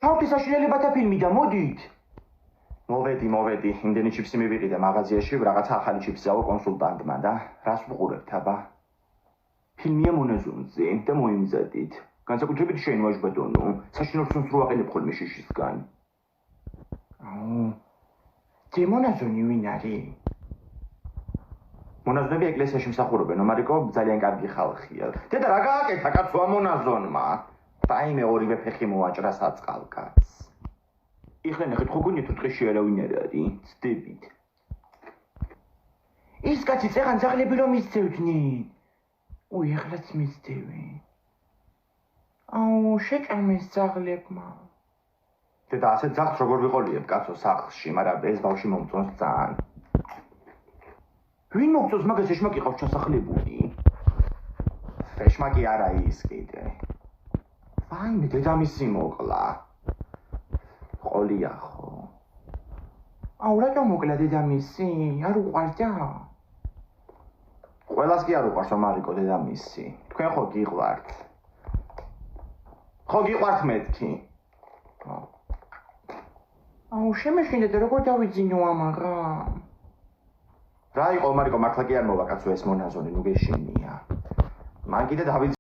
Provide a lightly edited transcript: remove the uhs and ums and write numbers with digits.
თავი საშინელებათა ფილმი და მოდით. მოვედი, იმდენი ჩიფსი მივიყიდე მაღაზიაში, რაღაცა ახალი ჩიფსი ავა კონსულტანტმა და რას ვუყურებთ, აბა? ფილმია მონაზონზე და მოიმზადით. განსაკუთრებით შენ ვაჟბატონო, საშინო ხსნას რო აყენებ ხოლმე შიშისგან. მონაზონი ვინ არის? მონაზონები ეკლესიაში მსახურობენ, მარიკო ძალიან კარგი ხალხია. დედა რა გააკეთა კაცო ამ მონაზონმა? რაიმე ორივე ფეხი მოაჭრა საწყალკაც. იხლა ნახეთ ხო გონიათ ტყეში არავინ არ არის? ცდებით. ის კაცი წეღან ძაღლები რომ მისცევდნენ. ეხლაც მისცევენ. შეჭამეს ძაღლებმა. დედა ასე ძაღლს როგორ ვიყოლიებ კაცო სახლში, მაგრამ ეს ბავშვი მომწონს ძალიან. ვინ მოგწონს მაგას ეშმაკი ყავს ჩასახლებული? ეშმაკი არა ის კიდე. ვაიმე დედამისი მოკლა. ყოლია ხო? რატომ მოკლა დედამისი? არ უყვარდა? ყველას კი არ უყვარს მარიკო დედამისი. თქვენ ხო გიყვართ? ხო გიყვართ მეთქი? შემეშინდეთ როგორ დავიძინო ამაღამ? რა იყო მარიკო მართლა კი არ მოვა კაცო ეს მონაზონი, ნუ გეშინია. მან კიდე